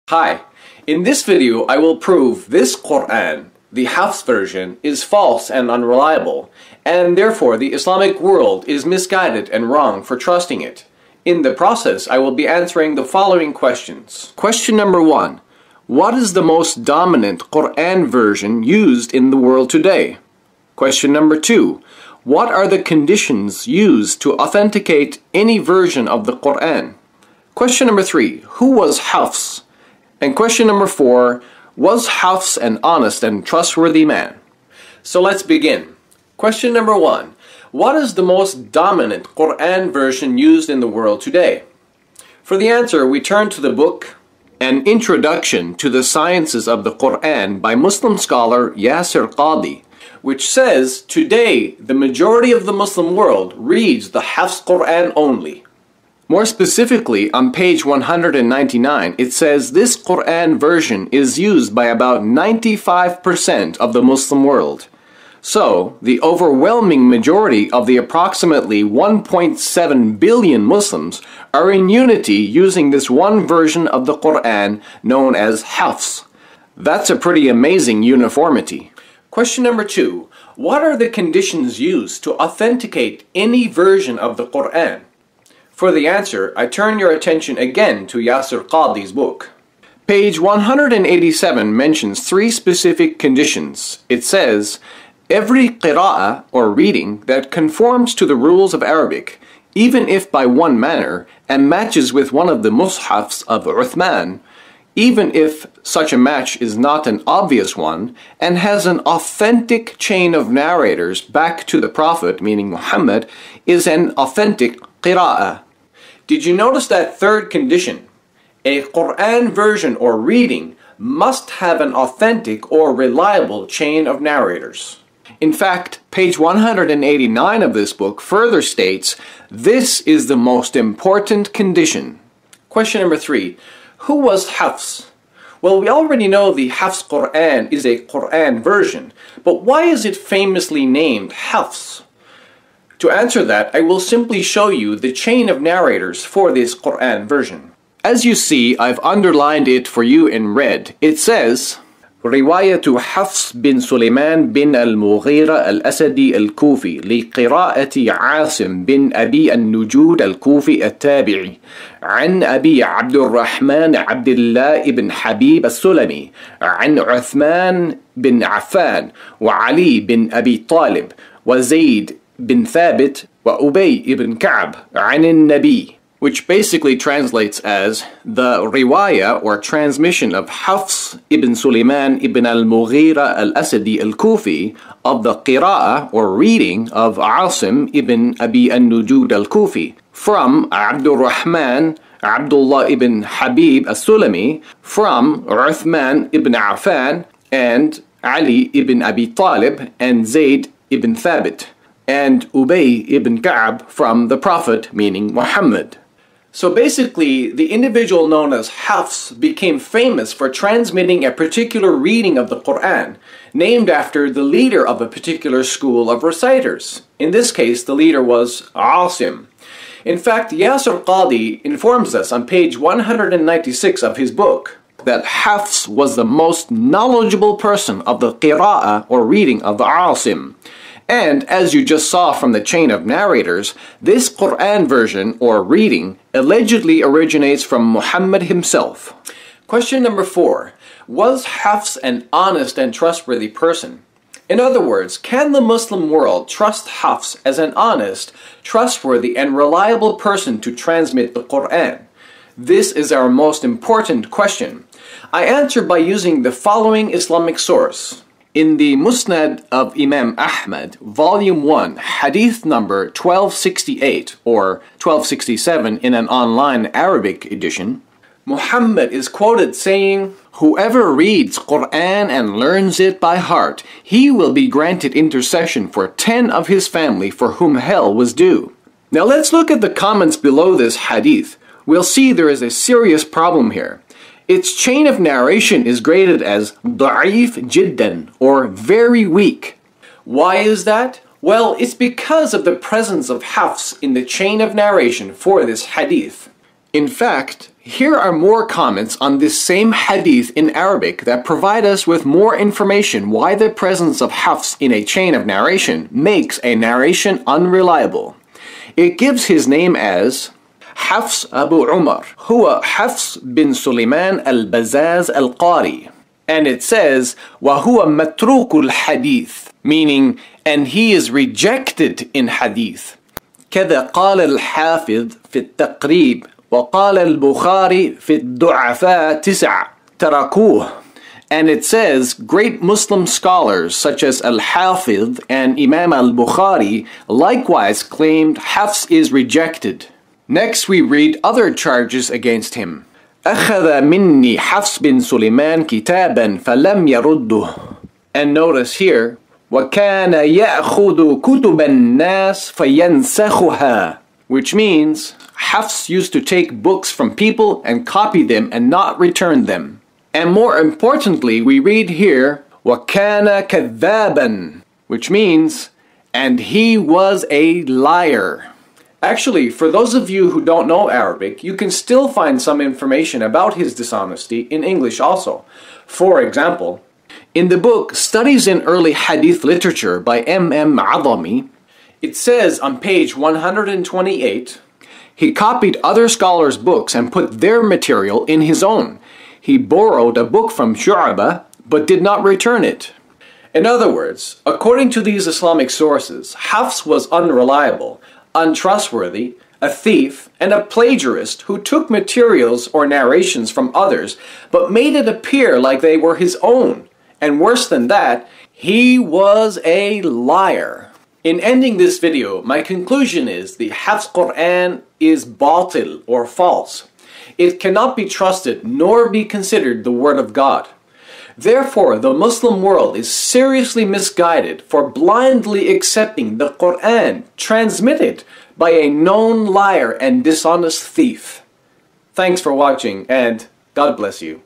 Hi, in this video I will prove this Quran, the FAUX version, is false and unreliable, and therefore the Islamic world is misguided and wrong for trusting it. In the process, I will be answering the following questions. Question number 1. What is the most dominant Quran version used in the world today? Question number 2. What are the conditions used to authenticate any version of the Quran? Question number 3. Who was FAUX? And question number 4, was FAUX an honest and trustworthy man? So let's begin. Question number 1, what is the most dominant Quran version used in the world today? For the answer, we turn to the book An Introduction to the Sciences of the Quran by Muslim scholar Yasir Qadhi, which says, today the majority of the Muslim world reads the FAUX Quran only. More specifically, on page 199, it says this Quran version is used by about 95% of the Muslim world. So, the overwhelming majority of the approximately 1.7 billion Muslims are in unity using this one version of the Quran known as FAUX. That's a pretty amazing uniformity. Question number 2. What are the conditions used to authenticate any version of the Quran? For the answer, I turn your attention again to Yasir Qadhi's book. Page 187 mentions 3 specific conditions. It says, every qira'ah or reading that conforms to the rules of Arabic, even if by one manner, and matches with one of the mushafs of Uthman, even if such a match is not an obvious one, and has an authentic chain of narrators back to the Prophet, meaning Muhammad, is an authentic qira'ah. Did you notice that third condition? A Quran version or reading must have an authentic or reliable chain of narrators. In fact, page 189 of this book further states, this is the most important condition. Question number 3. Who was FAUX? Well, we already know the FAUX Quran is a Quran version, but why is it famously named FAUX? To answer that, I will simply show you the chain of narrators for this Quran version. As you see, I've underlined it for you in red. It says, رواية حفص بن سليمان بن المغيرة الأسدي الكوفي لقراءة عاصم بن أبي النجود الكوفي التابعي عن أبي عبد الرحمن عبد الله بن حبيب السلمي عن عثمان بن عفان وعلي بن أبي طالب وزيد bin Thabit wa Ubay ibn Ka'b عن النبي, which basically translates as the riwayah or transmission of FAUX ibn Sulaiman ibn al-Mughira al-Asadi al-Kufi of the qira'ah or reading of Asim ibn Abi al-Nujud al-Kufi from Abdul Rahman Abdullah ibn Habib al-Sulami from Uthman ibn Affan and Ali ibn Abi Talib and Zayd ibn Thabit and Ubay ibn Ka'b from the Prophet, meaning Muhammad. So basically, the individual known as FAUX became famous for transmitting a particular reading of the Quran, named after the leader of a particular school of reciters. In this case, the leader was Asim. In fact, Yasir Qadhi informs us on page 196 of his book that FAUX was the most knowledgeable person of the qira'ah or reading of Asim. And, as you just saw from the chain of narrators, this Quran version, or reading, allegedly originates from Muhammad himself. Question number 4. Was FAUX an honest and trustworthy person? In other words, can the Muslim world trust FAUX as an honest, trustworthy, and reliable person to transmit the Quran? This is our most important question. I answer by using the following Islamic source. In the Musnad of Imam Ahmad, Volume 1, Hadith number 1268 or 1267 in an online Arabic edition, Muhammad is quoted saying, whoever reads Quran and learns it by heart, he will be granted intercession for 10 of his family for whom hell was due. Now let's look at the comments below this hadith. We'll see there is a serious problem here. Its chain of narration is graded as ضعيف جدا, or very weak. Why is that? Well, it's because of the presence of FAUX in the chain of narration for this hadith. In fact, Here are more comments on this same hadith in Arabic that provide us with more information why the presence of hafs in a chain of narration makes a narration unreliable. It gives his name as Hafs Abu Umar, huwa Hafs bin Suleiman al-Bazaz al-Qari. And it says, وَهُوَ مَتْرُوكُ الْحَدِيث, meaning, and he is rejected in hadith. كذا قال الحافظ في التقريب وقال البخاري في الضعفاء 9 تركوه. And it says, great Muslim scholars such as Al-Hafiz and Imam al-Bukhari likewise claimed Hafs is rejected. Next we read other charges against him. أخذ مني حفص بن سليمان كتابا فلم يرده. And notice here, وكان يأخذ كتب الناس فينسخها, which means Hafs used to take books from people and copy them and not return them. And more importantly, we read here, وَكَانَ كَذَّابًا, which means, and he was a liar. Actually, for those of you who don't know Arabic, you can still find some information about his dishonesty in English also. For example, in the book Studies in Early Hadith Literature by M.M. Adami, it says on page 128, he copied other scholars' books and put their material in his own. He borrowed a book from Shu'abah, but did not return it. In other words, according to these Islamic sources, Hafs was unreliable, untrustworthy, a thief, and a plagiarist who took materials or narrations from others, but made it appear like they were his own. And worse than that, he was a liar. In ending this video, my conclusion is the Hafs Quran is batil or false. It cannot be trusted nor be considered the word of God. Therefore, the Muslim world is seriously misguided for blindly accepting the Quran transmitted by a known liar and dishonest thief. Thanks for watching, and God bless you.